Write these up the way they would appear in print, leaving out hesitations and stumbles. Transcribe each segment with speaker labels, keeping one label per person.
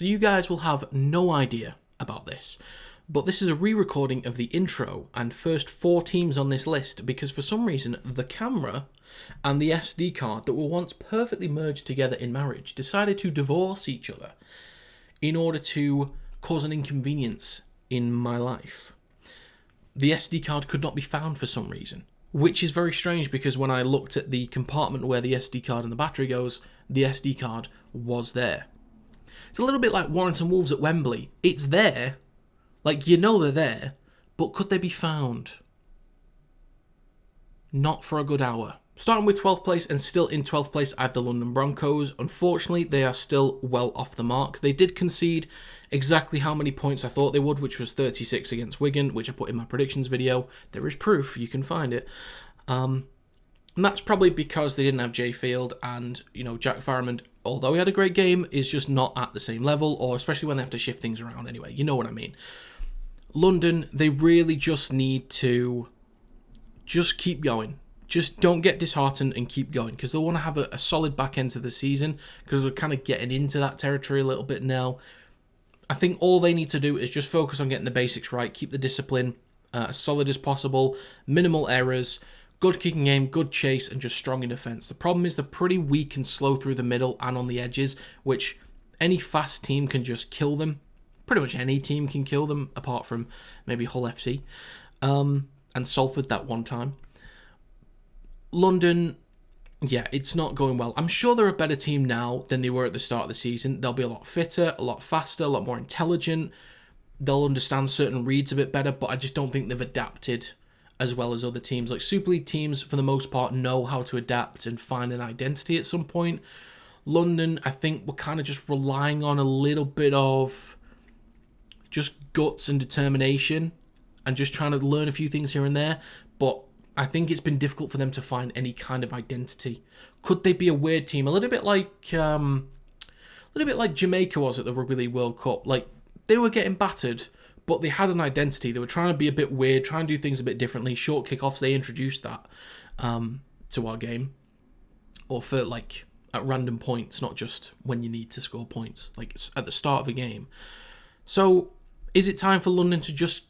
Speaker 1: So you guys will have no idea about this, but this is a re-recording of the intro and first 4 teams on this list because for some reason the camera and the SD card that were once perfectly merged together in marriage decided to divorce each other in order to cause an inconvenience in my life. The SD card could not be found for some reason, which is very strange because when I looked at the compartment where the SD card and the battery goes, the SD card was there. It's a little bit like Warrington Wolves at Wembley. It's there, like you know they're there, but could they be found? Not for a good hour. Starting with 12th place and still in 12th place, I have the London Broncos. Unfortunately, they are still well off the mark. They did concede exactly how many points I thought they would, which was 36 against Wigan, which I put in my predictions video. There is proof, you can find it. And that's probably because they didn't have Jay Field and, Jack Farriman, although he had a great game, is just not at the same level, or especially when they have to shift things around anyway. You know what I mean. London, they really just need to just keep going. Just don't get disheartened and keep going because they'll want to have a solid back end to the season because we're kind of getting into that territory a little bit now. I think all they need to do is just focus on getting the basics right, keep the discipline as solid as possible, minimal errors, good kicking game, good chase, and just strong in defence. The problem is they're pretty weak and slow through the middle and on the edges, which any fast team can just kill them. Pretty much any team can kill them, apart from maybe Hull FC and Salford that one time. London, yeah, it's not going well. I'm sure they're a better team now than they were at the start of the season. They'll be a lot fitter, a lot faster, a lot more intelligent. They'll understand certain reads a bit better, but I just don't think they've adapted as well as other teams. Like Super League teams, for the most part, know how to adapt and find an identity at some point. London, I think we're kind of just relying on a little bit of just guts and determination and just trying to learn a few things here and there, but I think it's been difficult for them to find any kind of identity. Could they be a weird team? A little bit like Jamaica was at the Rugby League World Cup. Like, they were getting battered, but they had an identity. They were trying to be a bit weird, trying to do things a bit differently. Short kickoffs, they introduced that to our game. Or for, at random points, not just when you need to score points. Like, at the start of a game. So, is it time for London to just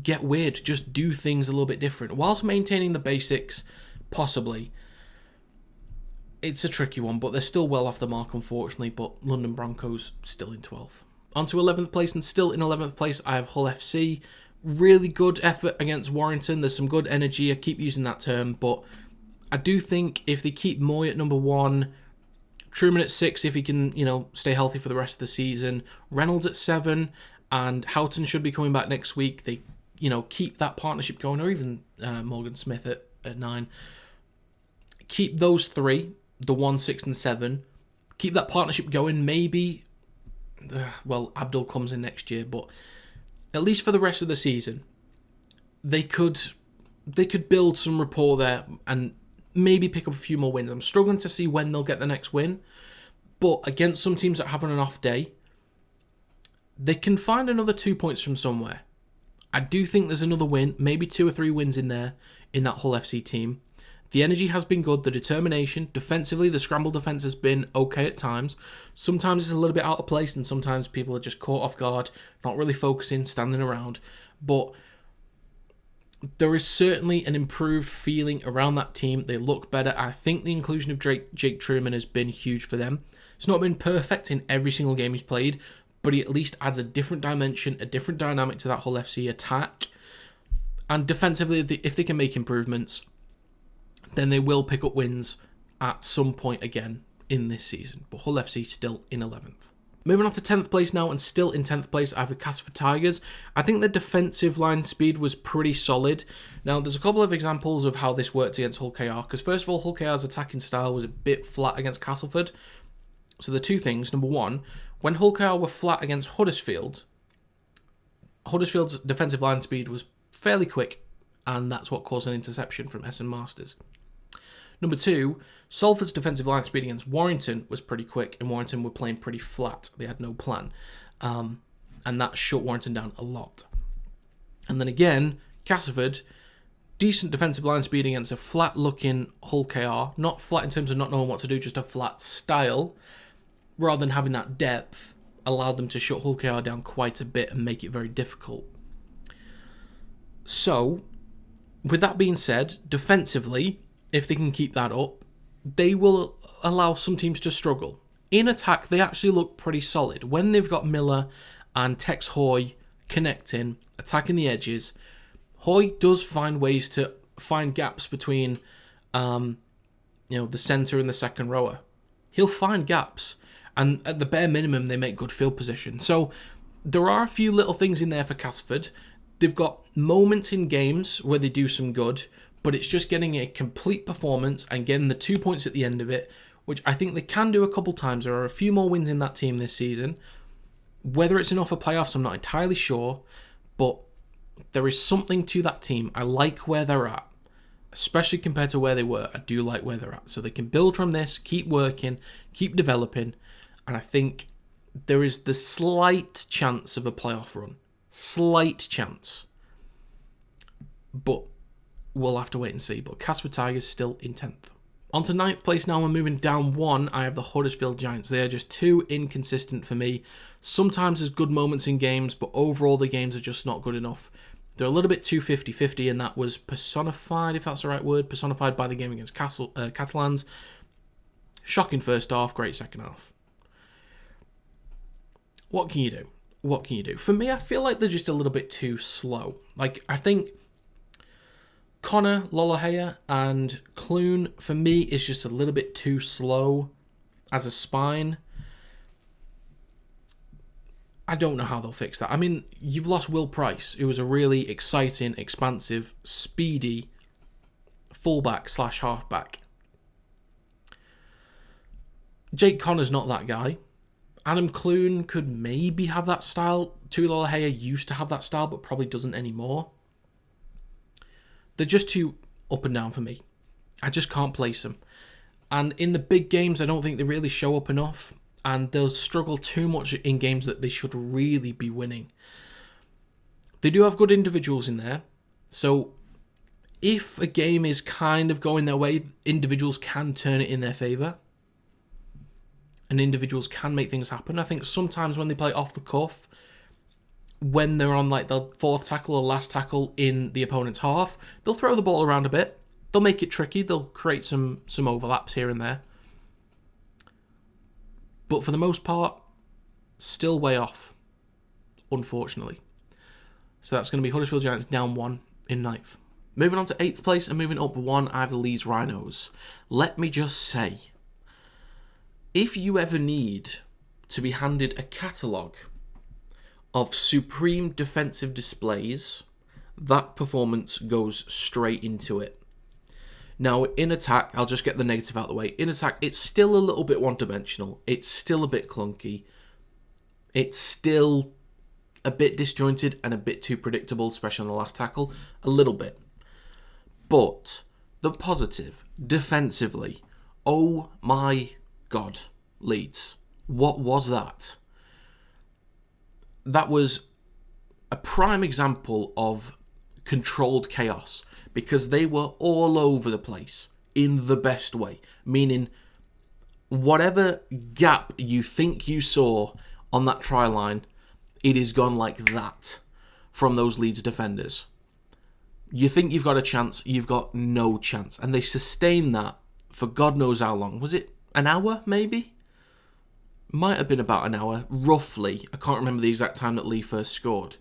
Speaker 1: get weird, just do things a little bit different whilst maintaining the basics? Possibly. It's a tricky one, but they're still well off the mark, unfortunately. But London Broncos still in 12th. On to 11th place, and still in 11th place, I have Hull FC. Really good effort against Warrington. There's some good energy. I keep using that term, but I do think if they keep Moy at number 1, Truman at 6, if he can, stay healthy for the rest of the season, Reynolds at 7, and Houghton should be coming back next week. They keep that partnership going, or even Morgan Smith at 9. Keep those 3, the 1, 6, and 7. Keep that partnership going. Maybe, Abdul comes in next year, but at least for the rest of the season, they could build some rapport there and maybe pick up a few more wins. I'm struggling to see when they'll get the next win, but against some teams that are having an off day, they can find another 2 points from somewhere. I do think there's another win, maybe 2 or 3 wins in there, in that Hull FC team. The energy has been good, the determination. Defensively, the scramble defence has been okay at times. Sometimes it's a little bit out of place, and sometimes people are just caught off guard, not really focusing, standing around. But there is certainly an improved feeling around that team. They look better. I think the inclusion of Jake Truman has been huge for them. It's not been perfect in every single game he's played, but he at least adds a different dimension, a different dynamic to that Hull FC attack. And defensively, if they can make improvements, then they will pick up wins at some point again in this season. But Hull FC still in 11th. Moving on to 10th place now, and still in 10th place, I have the Castleford Tigers. I think the defensive line speed was pretty solid. Now, there's a couple of examples of how this worked against Hull KR, because first of all, Hull KR's attacking style was a bit flat against Castleford. So the 2 things. Number 1, when Hull KR were flat against Huddersfield's defensive line speed was fairly quick, and that's what caused an interception from Essen Masters. Number 2, Salford's defensive line speed against Warrington was pretty quick, and Warrington were playing pretty flat. They had no plan. And that shut Warrington down a lot. And then again, Castleford, decent defensive line speed against a flat-looking Hull KR. Not flat in terms of not knowing what to do, just a flat style, rather than having that depth. allowed them to shut Hull KR down quite a bit and make it very difficult. So, with that being said, defensively, if they can keep that up, they will allow some teams to struggle. In attack, they actually look pretty solid. When they've got Miller and Tex Hoy connecting, attacking the edges, Hoy does find ways to find gaps between the centre and the second rower. He'll find gaps, and at the bare minimum, they make good field position. So there are a few little things in there for Castleford. They've got moments in games where they do some good, but it's just getting a complete performance and getting the 2 points at the end of it, which I think they can do a couple times. There are a few more wins in that team this season. Whether it's enough for playoffs, I'm not entirely sure, but there is something to that team. I like where they're at, especially compared to where they were. I do like where they're at. So they can build from this, keep working, keep developing, and I think there is the slight chance of a playoff run. Slight chance. But we'll have to wait and see. But Castleford Tigers still in 10th. On to 9th place now. We're moving down one. I have the Huddersfield Giants. They are just too inconsistent for me. Sometimes there's good moments in games, but overall the games are just not good enough. They're a little bit too 50-50, and that was personified, if that's the right word, personified by the game against Catalans. Shocking first half, great second half. What can you do? What can you do? For me, I feel like they're just a little bit too slow. Like, I think Connor, Lolohea, and Clune, for me, is just a little bit too slow as a spine. I don't know how they'll fix that. I mean, you've lost Will Price, who was a really exciting, expansive, speedy fullback/halfback. Jake Connor's not that guy. Adam Clune could maybe have that style. Lolohea used to have that style, but probably doesn't anymore. They're just too up and down for me. I just can't place them. And in the big games, I don't think they really show up enough. And they'll struggle too much in games that they should really be winning. They do have good individuals in there. So if a game is kind of going their way, individuals can turn it in their favour. And individuals can make things happen. I think sometimes when they play off the cuff, when they're on like the fourth tackle or last tackle in the opponent's half, they'll throw the ball around a bit. They'll make it tricky. They'll create some overlaps here and there. But for the most part, still way off, unfortunately. So that's going to be Huddersfield Giants down one in 9th. Moving on to 8th place and moving up one, I have the Leeds Rhinos. Let me just say, if you ever need to be handed a catalogue of supreme defensive displays, that performance goes straight into it. Now, in attack, I'll just get the negative out of the way. In attack, it's still a little bit one-dimensional. It's still a bit clunky. It's still a bit disjointed and a bit too predictable, especially on the last tackle. A little bit. But the positive, defensively, oh my God, Leeds. What was that? That was a prime example of controlled chaos, because they were all over the place in the best way. Meaning, whatever gap you think you saw on that try line, it is gone like that from those Leeds defenders. You think you've got a chance, you've got no chance. And they sustained that for God knows how long. Was it an hour, maybe? Might have been about an hour, roughly. I can't remember the exact time that Leigh first scored.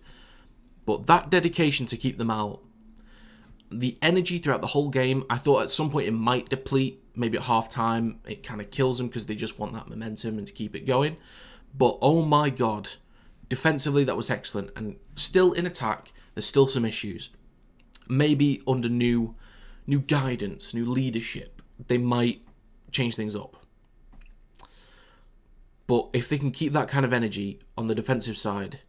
Speaker 1: But that dedication to keep them out, the energy throughout the whole game, I thought at some point it might deplete. Maybe at half-time, it kind of kills them because they just want that momentum and to keep it going. But oh my God, defensively that was excellent. And still in attack, there's still some issues. Maybe under new guidance, new leadership, they might change things up. But if they can keep that kind of energy on the defensive side,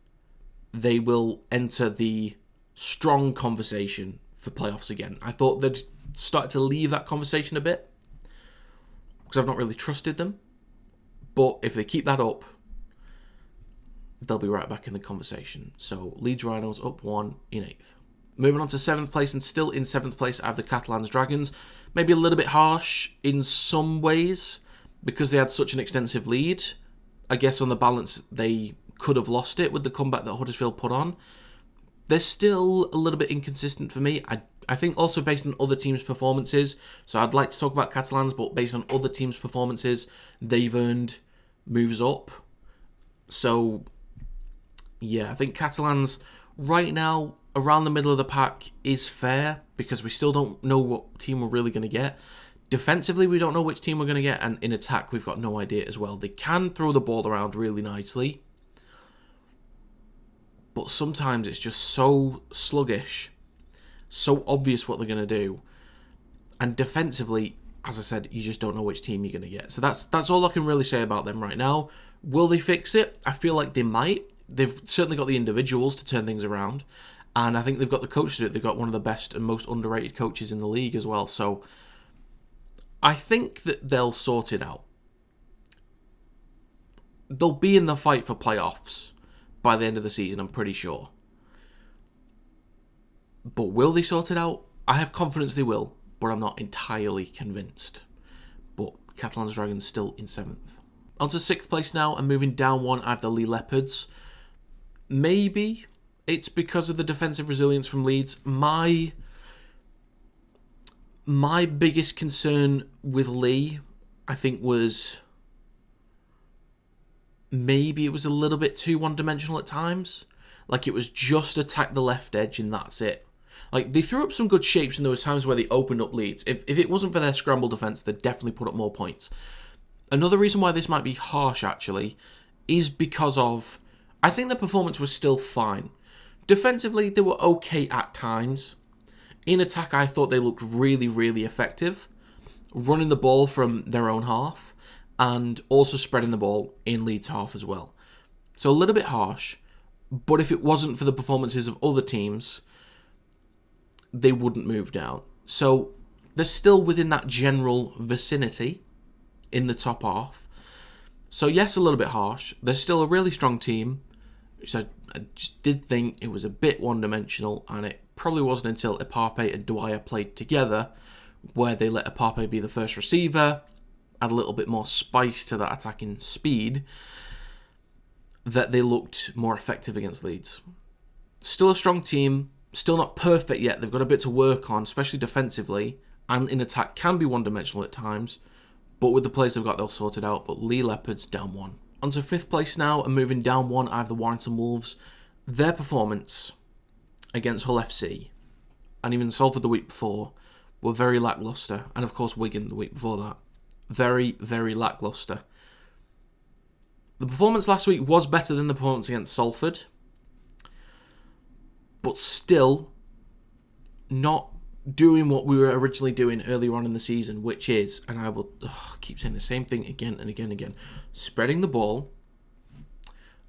Speaker 1: they will enter the strong conversation for playoffs again. I thought they'd start to leave that conversation a bit because I've not really trusted them. But if they keep that up, they'll be right back in the conversation. So Leeds Rhinos up one in 8th. Moving on to 7th place, and still in 7th place I have the Catalans Dragons. Maybe a little bit harsh in some ways because they had such an extensive lead. I guess on the balance, they could have lost it with the comeback that Huddersfield put on. They're still a little bit inconsistent for me. I think also based on other teams' performances. So I'd like to talk about Catalans, but based on other teams' performances, they've earned moves up. So, yeah, I think Catalans right now, around the middle of the pack, is fair because we still don't know what team we're really going to get. Defensively, we don't know which team we're going to get, and in attack, we've got no idea as well. They can throw the ball around really nicely, but sometimes it's just so sluggish, so obvious what they're going to do. And defensively, as I said, you just don't know which team you're going to get. So that's all I can really say about them right now. Will they fix it? I feel like they might. They've certainly got the individuals to turn things around, and I think they've got the coach to do it. They've got one of the best and most underrated coaches in the league as well. So I think that they'll sort it out. They'll be in the fight for playoffs by the end of the season, I'm pretty sure. But will they sort it out? I have confidence they will, but I'm not entirely convinced. But Catalans Dragons still in 7th. On to 6th place now, and moving down one, I have the Leigh Leopards. Maybe it's because of the defensive resilience from Leeds. My biggest concern with Leigh, I think, was maybe it was a little bit too one-dimensional at times. Like, it was just attack the left edge and that's it. Like, they threw up some good shapes and there was times where they opened up leads. If it wasn't for their scramble defence, they'd definitely put up more points. Another reason why this might be harsh, actually, is because of... I think the performance was still fine. Defensively, they were okay at times. In attack, I thought they looked really, really effective. Running the ball from their own half. And also spreading the ball in Leeds half as well. So a little bit harsh. But if it wasn't for the performances of other teams, they wouldn't move down. So they're still within that general vicinity in the top half. So yes, a little bit harsh. They're still a really strong team. So I just did think it was a bit one-dimensional, and it probably wasn't until Epape and Dwyer played together where they let Epape be the first receiver, add a little bit more spice to that attacking speed, that they looked more effective against Leeds. Still a strong team, still not perfect yet. They've got a bit to work on, especially defensively, and in attack can be one-dimensional at times, but with the players they've got, they'll sort it out. But Leigh Leopards down one. On to 5th place now, and moving down one, I have the Warrington Wolves. Their performance against Hull FC, and even Salford the week before, were very lacklustre, and of course Wigan the week before that. Very, very lacklustre. The performance last week was better than the performance against Salford, but still not doing what we were originally doing earlier on in the season, which is, and I will keep saying the same thing again and again and again, spreading the ball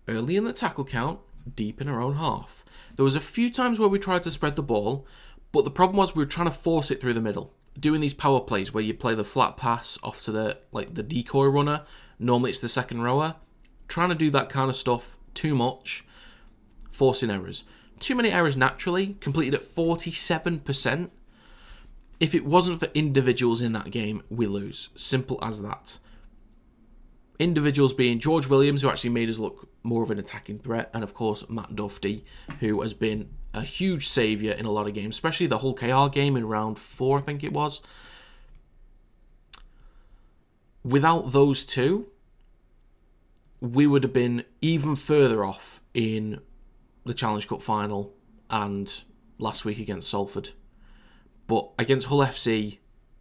Speaker 1: early in the tackle count, deep in our own half. There was a few times where we tried to spread the ball, but the problem was we were trying to force it through the middle. Doing these power plays where you play the flat pass off to the decoy runner. Normally it's the second rower. Trying to do that kind of stuff too much, forcing errors. Too many errors naturally, completed at 47%. If it wasn't for individuals in that game, we lose. Simple as that. Individuals being George Williams, who actually made us look more of an attacking threat, and of course Matt Duffy, who has been a huge saviour in a lot of games, especially the Hull KR game in round 4, I think it was. Without those two, we would have been even further off in the Challenge Cup final and last week against Salford. But against Hull FC,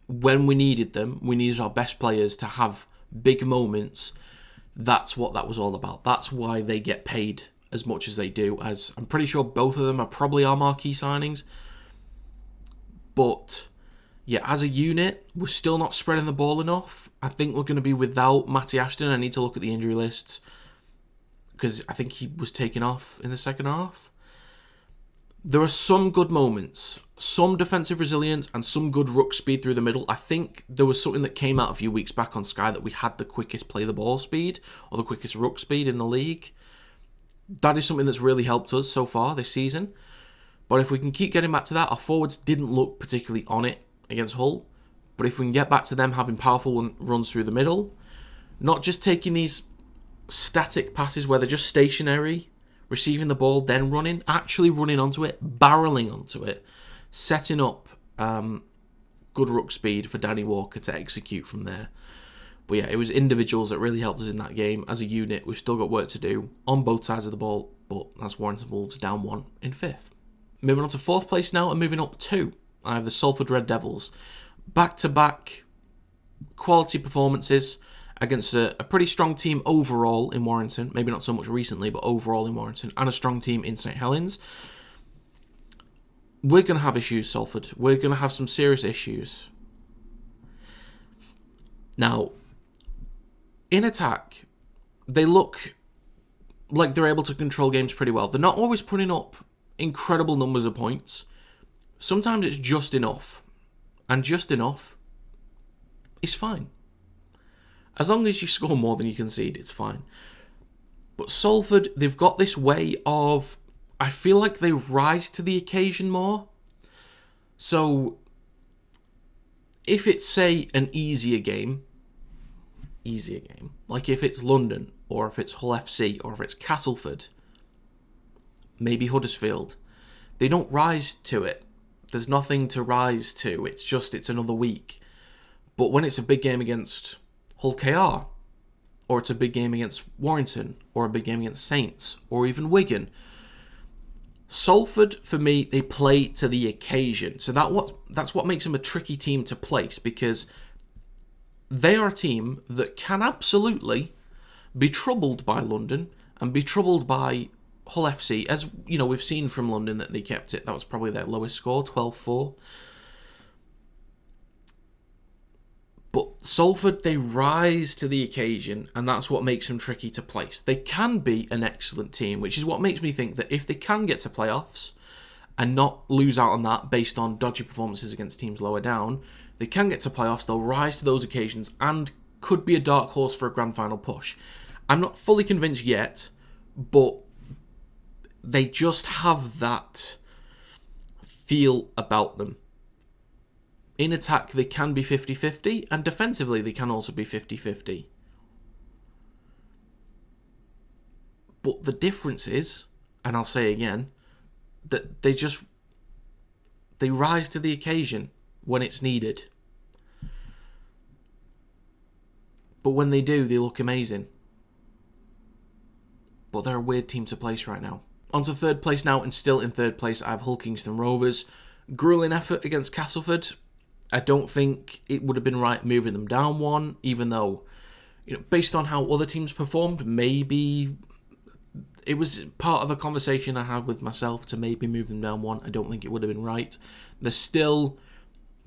Speaker 1: when we needed them, we needed our best players to have big moments. That's what that was all about. That's why they get paid as much as they do, as I'm pretty sure both of them are probably our marquee signings. But yeah, as a unit, we're still not spreading the ball enough. I think we're going to be without Matty Ashton. I need to look at the injury lists because I think he was taken off in the second half. There are some good moments, some defensive resilience and some good ruck speed through the middle. I think there was something that came out a few weeks back on Sky that we had the quickest play the ball speed or the quickest ruck speed in the league. That is something that's really helped us so far this season. But if we can keep getting back to that, our forwards didn't look particularly on it against Hull. But if we can get back to them having powerful runs through the middle, not just taking these static passes where they're just stationary, receiving the ball, then running, actually running onto it, barreling onto it, setting up good ruck speed for Danny Walker to execute from there. But yeah, it was individuals that really helped us in that game. As a unit, we've still got work to do on both sides of the ball, but that's Warrington Wolves down 1 in 5th. Moving on to 4th place now and moving up 2. I have the Salford Red Devils. Back-to-back quality performances against a pretty strong team overall in Warrington. Maybe not so much recently, but overall in Warrington. And a strong team in St Helens. We're going to have issues, Salford. We're going to have some serious issues. Now, in attack, they look like they're able to control games pretty well. They're not always putting up incredible numbers of points. Sometimes it's just enough. And just enough is fine. As long as you score more than you concede, it's fine. But Salford, they've got this way of... I feel like they rise to the occasion more. So, if it's, say, an easier game, like if it's London, or if it's Hull FC, or if it's Castleford, maybe Huddersfield, they don't rise to it. There's nothing to rise to. It's another week. But when it's a big game against Hull KR, or it's a big game against Warrington, or a big game against Saints, or even Wigan, Salford, for me, they play to the occasion. So that's what makes them a tricky team to place, because they are a team that can absolutely be troubled by London and be troubled by Hull FC. As you know, we've seen from London that they kept it. That was probably their lowest score, 12-4. But Salford, they rise to the occasion, and that's what makes them tricky to place. They can be an excellent team, which is what makes me think that if they can get to playoffs and not lose out on that based on dodgy performances against teams lower down, they can get to playoffs, they'll rise to those occasions and could be a dark horse for a grand final push. I'm not fully convinced yet, but they just have that feel about them. In attack, they can be 50-50, and defensively, they can also be 50-50. But the difference is, and I'll say again, that they rise to the occasion when it's needed. But when they do, they look amazing. But they're a weird team to place right now. On to 3rd place now, and still in 3rd place, I have Hull Kingston Rovers. Grueling effort against Castleford. I don't think it would have been right moving them down 1, even though, based on how other teams performed, maybe it was part of a conversation I had with myself to maybe move them down 1. I don't think it would have been right. They're still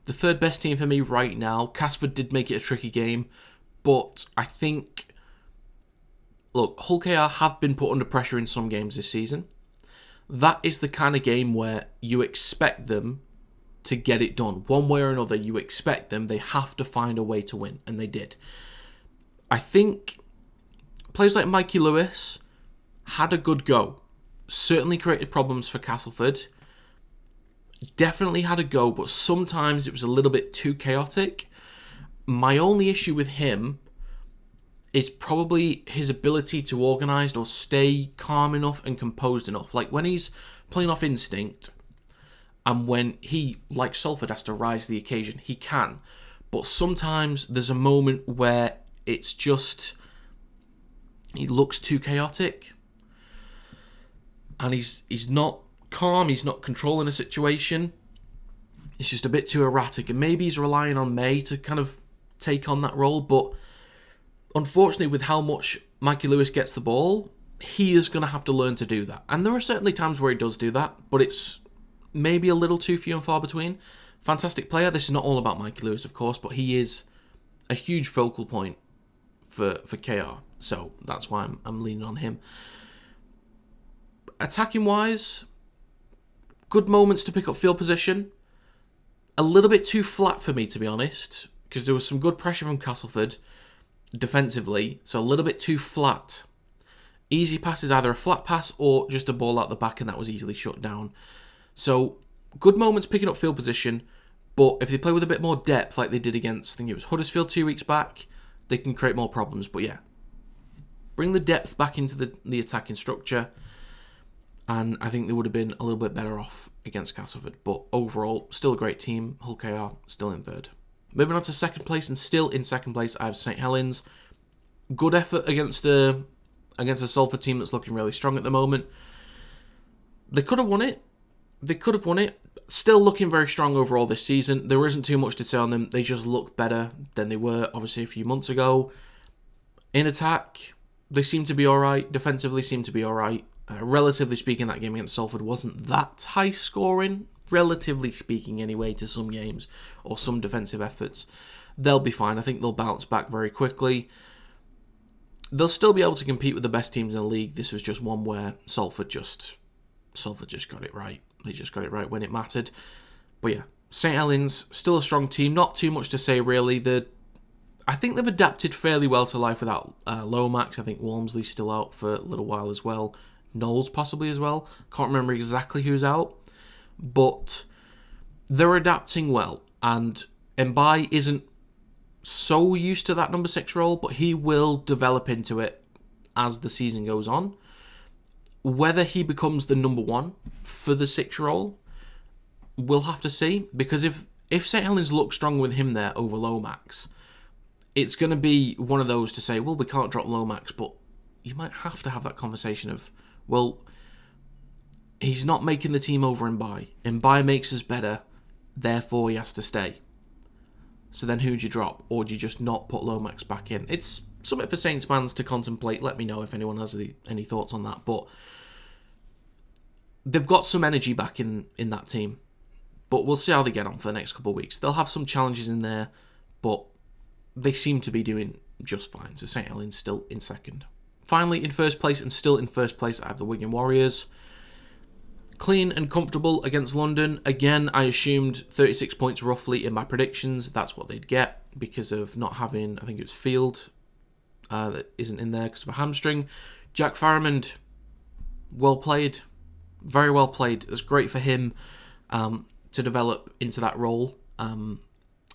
Speaker 1: the 3rd best team for me right now. Castleford did make it a tricky game, but I think, look, Hull KR have been put under pressure in some games this season. That is the kind of game where you expect them to get it done. One way or another, you expect them. They have to find a way to win, and they did. I think players like Mikey Lewis had a good go. Certainly created problems for Castleford. Definitely had a go, but sometimes it was a little bit too chaotic. My only issue with him is probably his ability to organise or stay calm enough and composed enough. Like when he's playing off instinct, and when he, like Salford, has to rise to the occasion, he can. But sometimes there's a moment where it's just... he looks too chaotic. And he's not calm, he's not controlling a situation. It's just a bit too erratic. And maybe he's relying on May to kind of take on that role. But unfortunately, with how much Mikey Lewis gets the ball, he is going to have to learn to do that. And there are certainly times where he does do that, but it's maybe a little too few and far between. Fantastic player. This is not all about Mikey Lewis, of course, but he is a huge focal point for KR. So that's why I'm leaning on him. Attacking wise, good moments to pick up field position. A little bit too flat for me, to be honest, because there was some good pressure from Castleford defensively, so a little bit too flat. Easy passes, either a flat pass or just a ball out the back, and that was easily shut down. So, good moments picking up field position, but if they play with a bit more depth, like they did against, I think it was Huddersfield 2 weeks back, they can create more problems. But yeah, bring the depth back into the attacking structure, and I think they would have been a little bit better off against Castleford. But overall, still a great team. Hull KR still in third. Moving on to second place, and still in second place, I have St Helens. Good effort against a Salford team that's looking really strong at the moment. They could have won it. Still looking very strong overall this season. There isn't too much to say on them. They just look better than they were, obviously, a few months ago. In attack, they seem to be alright. Defensively, seem to be alright. Relatively speaking, that game against Salford wasn't that high scoring. Relatively speaking, anyway, to some games or some defensive efforts. They'll be fine. I think they'll bounce back very quickly. They'll still be able to compete with the best teams in the league. This was just one where Salford just got it right. They just got it right when it mattered. But yeah, St Helens, still a strong team. Not too much to say, really. I think they've adapted fairly well to life without Lomax. I think Walmsley's still out for a little while as well. Knowles possibly as well. Can't remember exactly who's out. But they're adapting well. And Mbai isn't so used to that number 6 role, but he will develop into it as the season goes on. Whether he becomes the number 1 for the 6 role, we'll have to see. Because if St Helens look strong with him there over Lomax, it's going to be one of those to say, well, we can't drop Lomax, but you might have to have that conversation of, well, he's not making the team over Mbai. Mbai makes us better, therefore he has to stay. So then who'd you drop? Or do you just not put Lomax back in? It's something for Saints fans to contemplate. Let me know if anyone has any thoughts on that. But they've got some energy back in that team. But we'll see how they get on for the next couple of weeks. They'll have some challenges in there, but they seem to be doing just fine. So St Helens still in second. Finally, in first place, and still in first place, I have the Wigan Warriors. Clean and comfortable against London. Again, I assumed 36 points roughly in my predictions. That's what they'd get because of not having, I think it was Field, that isn't in there because of a hamstring. Jack Farrimond, well played. Very well played. It's great for him to develop into that role. A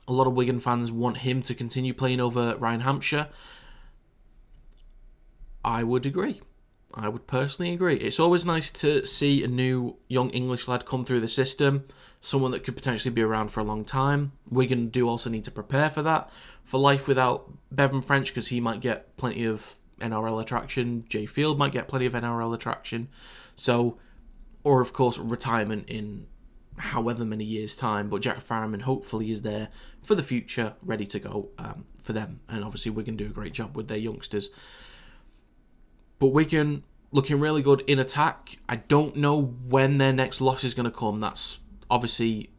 Speaker 1: lot of Wigan fans want him to continue playing over Ryan Hampshire. I would agree. I would personally agree. It's always nice to see a new young English lad come through the system, someone that could potentially be around for a long time. Wigan do also need to prepare for that, for life without Bevan French, because he might get plenty of NRL attraction. Jay Field might get plenty of NRL attraction. So, or of course, retirement in however many years' time. But Jack Farrimond hopefully is there for the future, ready to go for them. And obviously Wigan do a great job with their youngsters. But Wigan looking really good in attack. I don't know when their next loss is going to come. That's obviously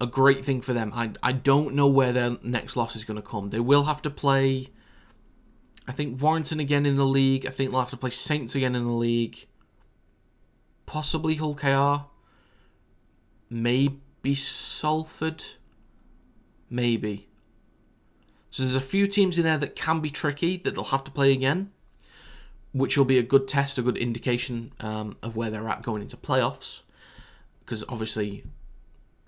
Speaker 1: a great thing for them. I don't know where their next loss is going to come. They will have to play, I think, Warrington again in the league. I think they'll have to play Saints again in the league. Possibly Hull KR. Maybe Salford. Maybe. So there's a few teams in there that can be tricky that they'll have to play again, which will be a good test, a good indication of where they're at going into playoffs. Because obviously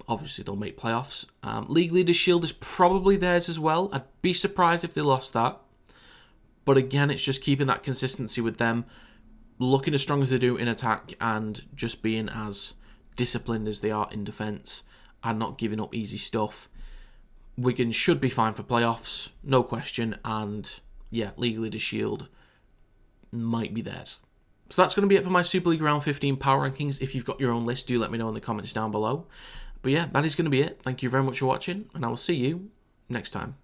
Speaker 1: they'll make playoffs. League Leaders Shield is probably theirs as well. I'd be surprised if they lost that. But again, it's just keeping that consistency with them, looking as strong as they do in attack, and just being as disciplined as they are in defence, and not giving up easy stuff. Wigan should be fine for playoffs, no question. And yeah, League Leaders Shield might be theirs. So that's going to be it for my Super League Round 15 power rankings. If you've got your own list, do let me know in the comments down below. But yeah, that is going to be it. Thank you very much for watching, and I will see you next time.